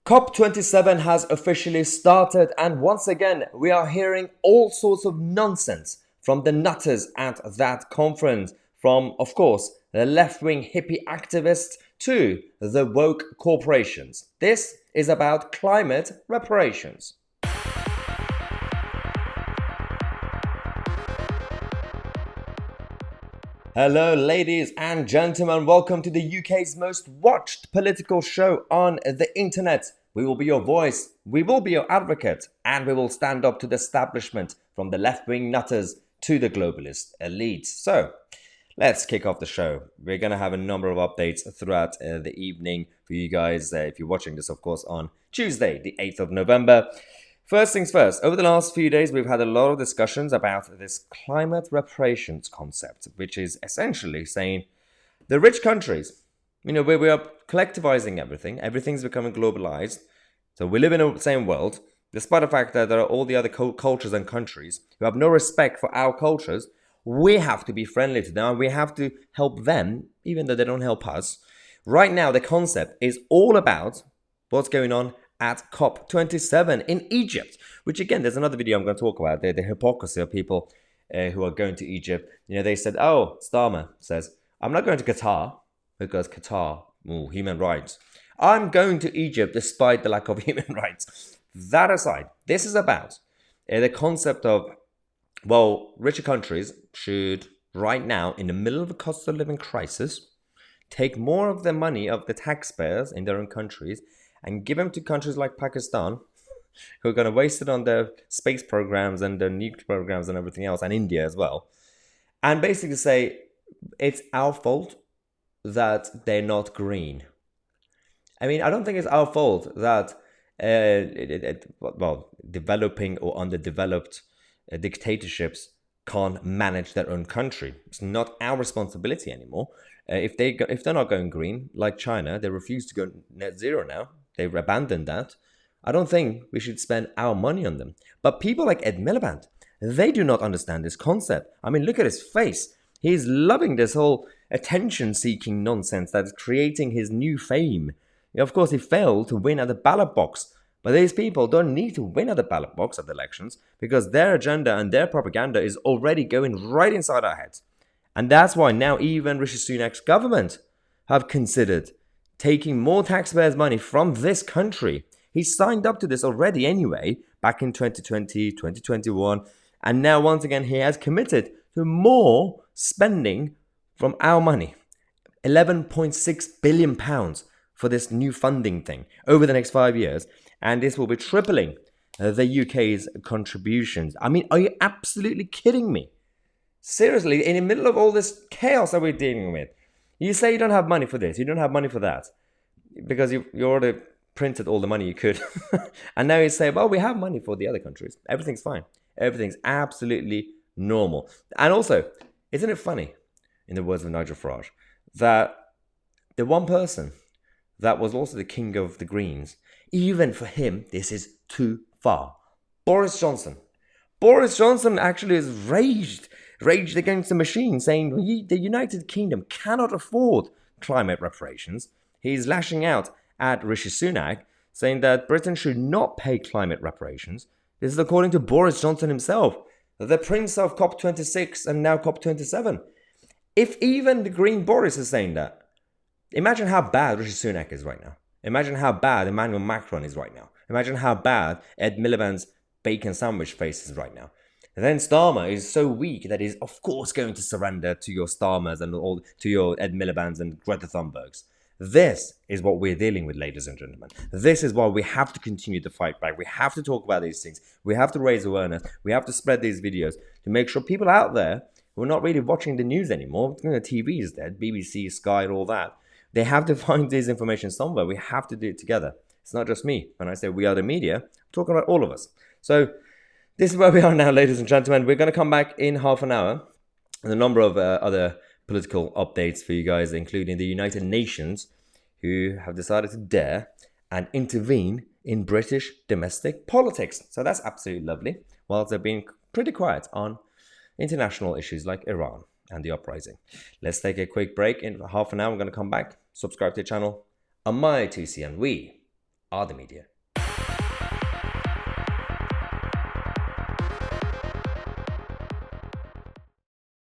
COP27 has officially started, and once again, we are hearing all sorts of nonsense from the nutters at that conference, from, of course, the left-wing hippie activists to the woke corporations. This is about climate reparations. Hello, ladies and gentlemen. Welcome to the UK's most watched political show on the internet. We will be your voice, we will be your advocate, and we will stand up to the establishment, from the left-wing nutters to the globalist elites. So, let's kick off the show. We're going to have a number of updates throughout the evening for you guys, if you're watching this, of course, on Tuesday, the 8th of November. First things first, over the last few days, we've had a lot of discussions about this climate reparations concept, which is essentially saying the rich countries, where we are collectivizing everything, everything's becoming globalized, so we live in the same world, despite the fact that there are all the other cultures and countries who have no respect for our cultures. We have to be friendly to them, and we have to help them, even though they don't help us. Right now, the concept is all about what's going on at COP27 in Egypt, which again, there's another video I'm going to talk about, the hypocrisy of people who are going to Egypt. They said, Starmer says, I'm not going to Qatar because Qatar, human rights. I'm going to Egypt despite the lack of human rights. That aside, this is about the concept of, richer countries should right now, in the middle of a cost of living crisis, take more of the money of the taxpayers in their own countries and give them to countries like Pakistan, who are going to waste it on their space programs and their nuclear programs and everything else, and India as well. And basically say, it's our fault that they're not green. I don't think it's our fault that developing or underdeveloped dictatorships can't manage their own country. It's not our responsibility anymore. If they're not going green, like China, they refuse to go net zero now. They've abandoned that. I don't think we should spend our money on them. But people like Ed Miliband, they do not understand this concept. Look at his face. He's loving this whole attention-seeking nonsense that is creating his new fame. Of course, he failed to win at the ballot box. But these people don't need to win at the ballot box at the elections, because their agenda and their propaganda is already going right inside our heads. And that's why now even Rishi Sunak's government have considered taking more taxpayers' money from this country. He signed up to this already anyway, back in 2020, 2021. And now once again, he has committed to more spending from our money. £11.6 billion for this new funding thing over the next 5 years. And this will be tripling the UK's contributions. Are you absolutely kidding me? Seriously, in the middle of all this chaos that we're dealing with, you say you don't have money for this, you don't have money for that, because you already printed all the money you could. And now you say, we have money for the other countries. Everything's fine. Everything's absolutely normal. And also, isn't it funny, in the words of Nigel Farage, that the one person that was also the king of the Greens, even for him, this is too far. Boris Johnson. Boris Johnson actually has raged against the machine, saying the United Kingdom cannot afford climate reparations. He's lashing out at Rishi Sunak, saying that Britain should not pay climate reparations. This is according to Boris Johnson himself, the prince of COP26 and now COP27. If even the Green Boris is saying that, imagine how bad Rishi Sunak is right now. Imagine how bad Emmanuel Macron is right now. Imagine how bad Ed Miliband's bacon sandwich face is right now. And then Starmer is so weak that he's of course going to surrender to your Starmers and all to your Ed Milibands and Greta Thunbergs. This is what we're dealing with, ladies and gentlemen. This is why we have to continue to fight back. We have to talk about these things. We have to raise awareness. We have to spread these videos to make sure people out there who are not really watching the news anymore, TV is dead, BBC, Sky and all that, they have to find this information somewhere. We have to do it together. It's not just me. When I say we are the media, I'm talking about all of us. So this is where we are now, ladies and gentlemen. We're going to come back in half an hour with a number of other political updates for you guys, including the United Nations, who have decided to dare and intervene in British domestic politics. So that's absolutely lovely, whilst they're being pretty quiet on international issues like Iran and the uprising. Let's take a quick break. In half an hour, I'm going to come back. Subscribe to the channel. I'm Tousi, and we are the media.